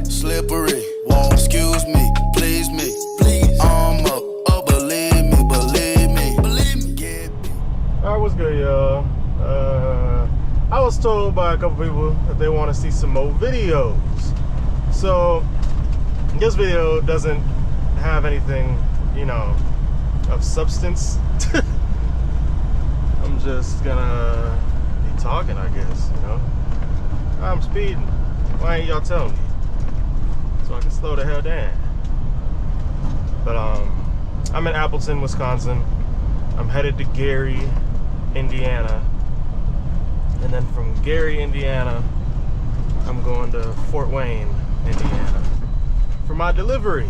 Slippery, won't excuse me, please me, please. I'm up, oh believe me, believe me, believe me. Yeah. Alright, what's good, y'all? I was told by a couple people that they want to see some more videos. So this video doesn't have anything, you know, of substance. I'm just gonna be talking, I guess, you know. I'm speeding. Why ain't y'all telling me? So I can slow the hell down. But I'm in Appleton, Wisconsin. I'm headed to Gary, Indiana. And then from Gary, Indiana, I'm going to Fort Wayne, Indiana for my delivery.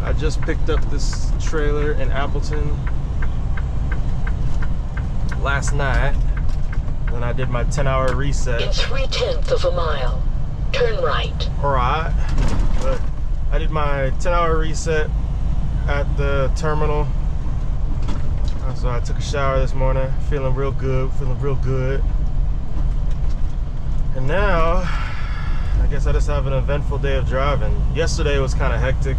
I just picked up this trailer in Appleton last night. Then I did my 10-hour reset. In 3/10 of a mile, turn right. Alright, but I did my 10-hour reset at the terminal. So I took a shower this morning, feeling real good. And now, I guess I just have an eventful day of driving. Yesterday was kind of hectic.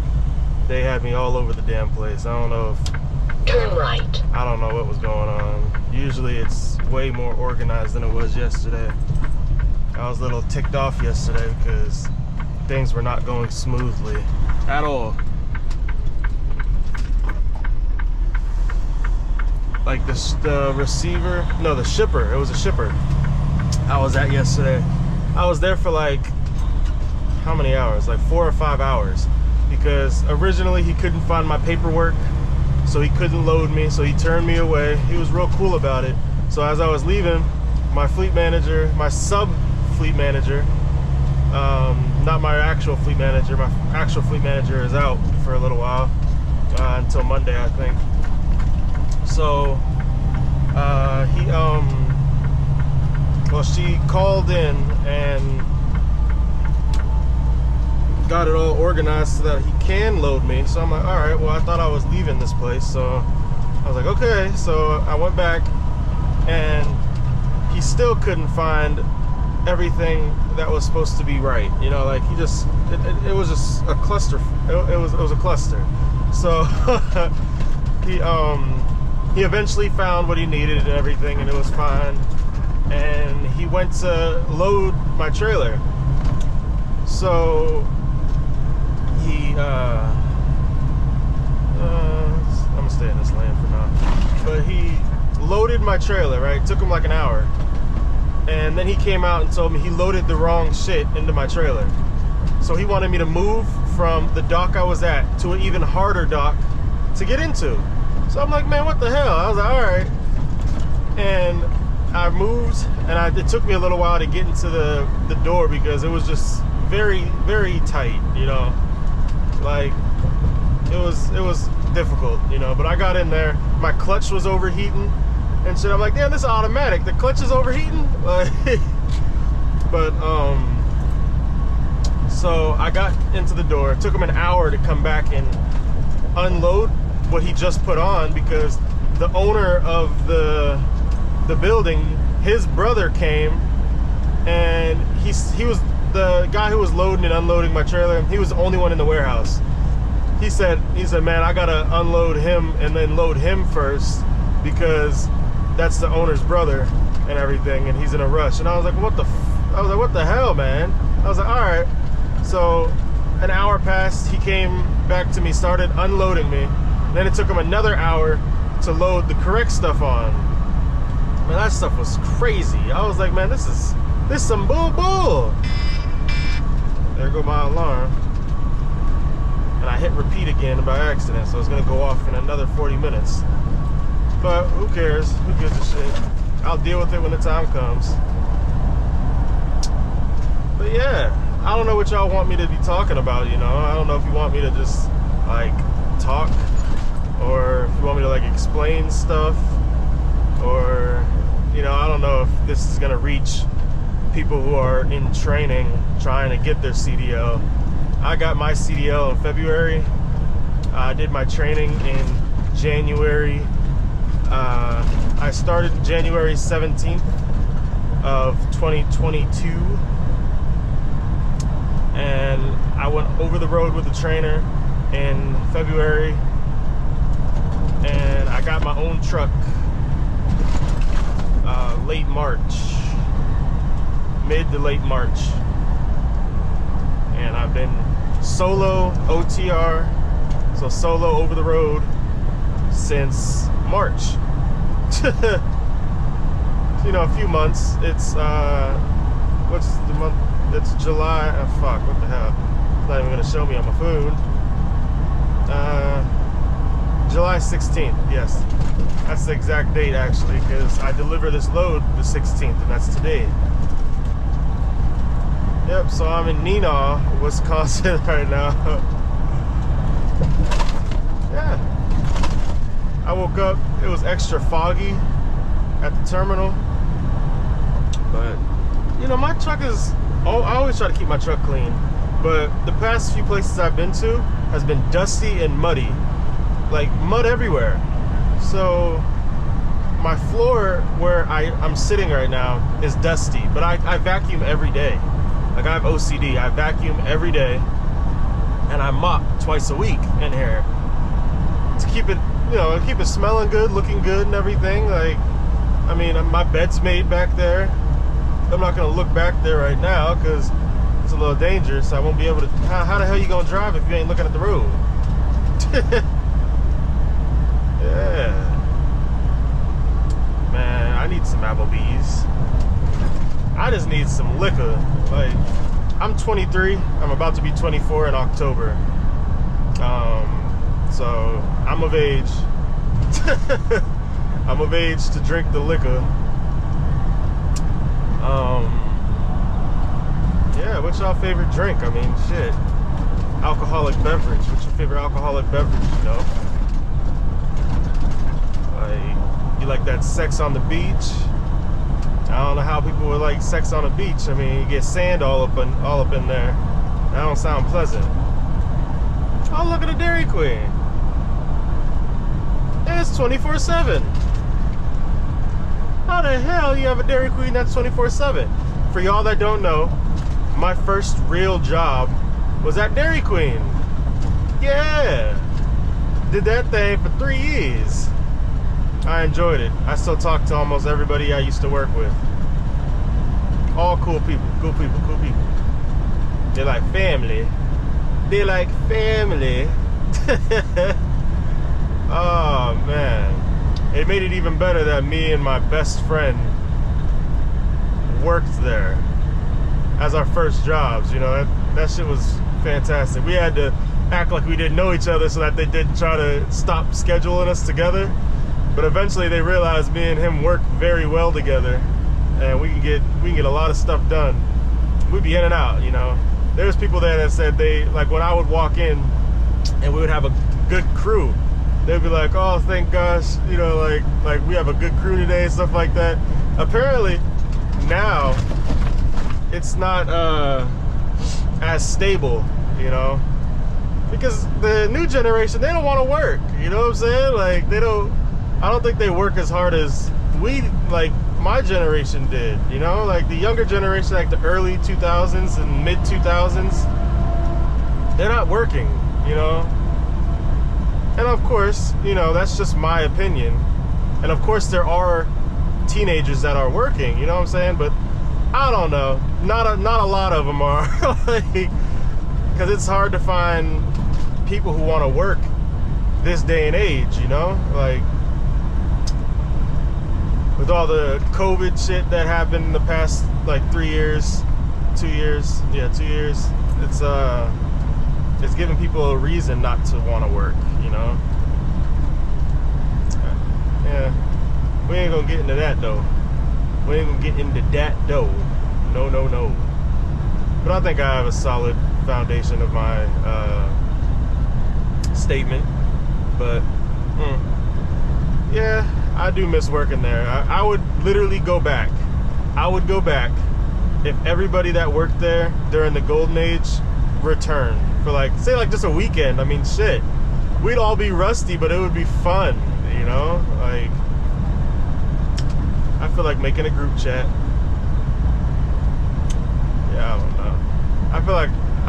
They had me all over the damn place. I don't know if... Turn right. I don't know what was going on. Usually it's way more organized than it was yesterday. I was a little ticked off yesterday because things were not going smoothly at all. Like the receiver, no, the shipper, it was a shipper I was at yesterday. I was there for like, how many hours? Like 4 or 5 hours. Because originally he couldn't find my paperwork, so he couldn't load me, so he turned me away. He was real cool about it. So as I was leaving, my fleet manager, my sub-fleet manager, not my actual fleet manager, my actual fleet manager is out for a little while, until Monday, I think. So, she called in and got it all organized so that he can load me. So I'm like, all right, well, I thought I was leaving this place. So I was like, okay. So I went back and he still couldn't find everything that was supposed to be right. You know, like he just, it was just a cluster. It was a cluster. So he eventually found what he needed and everything, and it was fine. And he went to load my trailer. So he, I'm gonna stay in this lane for now. But he loaded my trailer, right? Took him like an hour. And then he came out and told me he loaded the wrong shit into my trailer. So he wanted me to move from the dock I was at to an even harder dock to get into. So I'm like, man, what the hell? I was like, all right. And I moved, and it took me a little while to get into the door because it was just very, very tight, you know. Like, it was difficult, you know. But I got in there. My clutch was overheating and shit. I'm like, damn, this is automatic. The clutch is overheating? But, so I got into the door. It took him an hour to come back and unload what he just put on because the owner of the building, his brother came, and he was the guy who was loading and unloading my trailer. He was the only one in the warehouse. He said, man, I gotta unload him and then load him first because that's the owner's brother and everything, and he's in a rush. And I was like, what the hell, man? I was like, all right. So an hour passed. He came back to me, started unloading me. Then it took him another hour to load the correct stuff on. Man, that stuff was crazy. I was like, man, this some bull. There go my alarm. And I hit repeat again by accident, so it's gonna go off in another 40 minutes. But who cares? Who gives a shit? I'll deal with it when the time comes. But yeah, I don't know what y'all want me to be talking about, you know? I don't know if you want me to just, like, talk, or if you want me to, like, explain stuff, or, you know, I don't know if this is gonna reach people who are in training trying to get their CDL. I got my CDL in February. I did my training in January. I started January 17th. of 2022. And I went over the road with the trainer in February, and I got my own truck late March, mid to late March, and I've been solo OTR, so solo over the road since March. You know, a few months. It's what's the month? It's July. Fuck, what the hell? It's not even gonna show me on my phone. July 16th, yes. That's the exact date, actually, because I deliver this load the 16th, and that's today. Yep, so I'm in Neenah, Wisconsin right now. Yeah. I woke up, it was extra foggy at the terminal. But, you know, my truck is, I always try to keep my truck clean. But the past few places I've been to has been dusty and muddy. Like, mud everywhere. So, my floor where I'm sitting right now is dusty. But I vacuum every day. Like, I have OCD. I vacuum every day. And I mop twice a week in here. To keep it, you know, keep it smelling good, looking good and everything. Like, I mean, my bed's made back there. I'm not gonna look back there right now because it's a little dangerous. I won't be able to. How the hell you gonna drive if you ain't looking at the road? Yeah, man, I need some Applebee's. I just need some liquor. Like, I'm 23. I'm about to be 24 in October. So I'm of age. I'm of age to drink the liquor. Yeah, what's y'all favorite drink? I mean, shit. Alcoholic beverage. What's your favorite alcoholic beverage, you know? Like, you like that sex on the beach? I don't know how people would like sex on the beach. I mean, you get sand all up in there. That don't sound pleasant. Oh, look at the Dairy Queen. It's 24/7. How the hell you have a Dairy Queen that's 24/7? For y'all that don't know, my first real job was at Dairy Queen. Yeah. Did that thing for 3 years. I enjoyed it. I still talk to almost everybody I used to work with. All cool people, cool people, cool people. They're like family. They're like family. Oh, man. It made it even better that me and my best friend worked there as our first jobs. You know, that shit was fantastic. We had to act like we didn't know each other so that they didn't try to stop scheduling us together. But eventually they realized me and him work very well together, and we can get a lot of stuff done. We'd be in and out, you know. There's people there that said they, like, when I would walk in and we would have a good crew, they'd be like, oh, thank gosh, you know, like we have a good crew today, stuff like that. Apparently now it's not as stable, you know, because the new generation, they don't want to work, you know what I'm saying? Like, I don't think they work as hard as my generation did, you know? Like, the younger generation, like the early 2000s and mid 2000s, they're not working, you know? And of course, you know, that's just my opinion. And of course there are teenagers that are working, you know what I'm saying? But I don't know, not a lot of them are. Because it's hard to find people who want to work this day and age, you know? Like, with all the COVID shit that happened in the past, like, 2 years, yeah, 2 years, it's giving people a reason not to want to work, you know? Yeah, we ain't gonna get into that, though. We ain't gonna get into that, though. No, no, no. But I think I have a solid foundation of my statement. But, yeah, I do miss working there. I would literally go back. I would go back if everybody that worked there during the golden age returned for, like, say, like, just a weekend. I mean, shit, we'd all be rusty, but it would be fun, you know? Like, I feel like making a group chat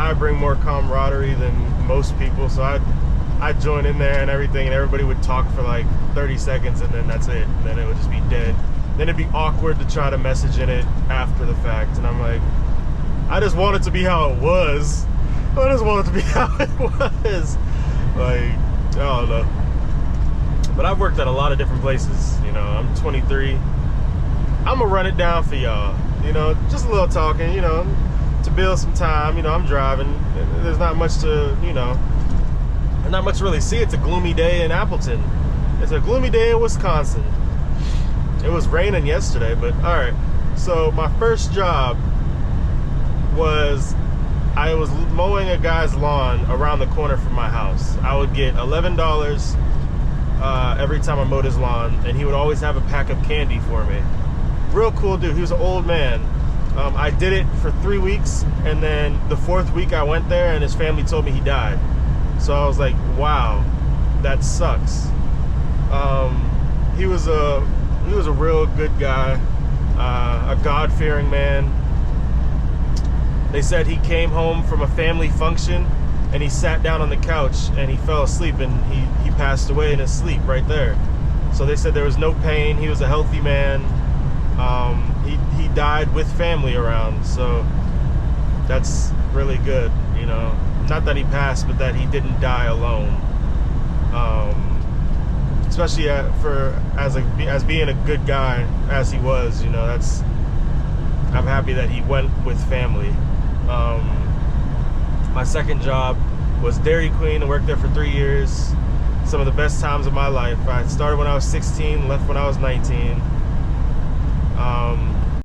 I bring more camaraderie than most people, so I'd join in there and everything, and everybody would talk for like 30 seconds, and then that's it. And then it would just be dead. Then it'd be awkward to try to message in it after the fact, and I'm like, I just want it to be how it was. I just want it to be how it was. Like, I don't know. But I've worked at a lot of different places. You know, I'm 23. I'm gonna run it down for y'all. You know, just a little talking, you know, to build some time. You know, I'm driving. There's not much to, you know, not much to really see. It's a gloomy day in Appleton. It's a gloomy day in Wisconsin. It was raining yesterday, but all right. So my first job was, I was mowing a guy's lawn around the corner from my house. I would get $11 every time I mowed his lawn, and he would always have a pack of candy for me. Real cool dude. He was an old man. I did it for 3 weeks, and then the 4th week I went there, and his family told me he died. So I was like, wow, that sucks. He was a real good guy, a God-fearing man. They said he came home from a family function, and he sat down on the couch and he fell asleep, and he passed away in his sleep right there. So they said there was no pain. He was a healthy man. He died with family around, so that's really good, you know. Not that he passed, but that he didn't die alone. Especially as being a good guy as he was, you know. I'm happy that he went with family. My second job was Dairy Queen. I worked there for 3 years. Some of the best times of my life. I started when I was 16, left when I was 19.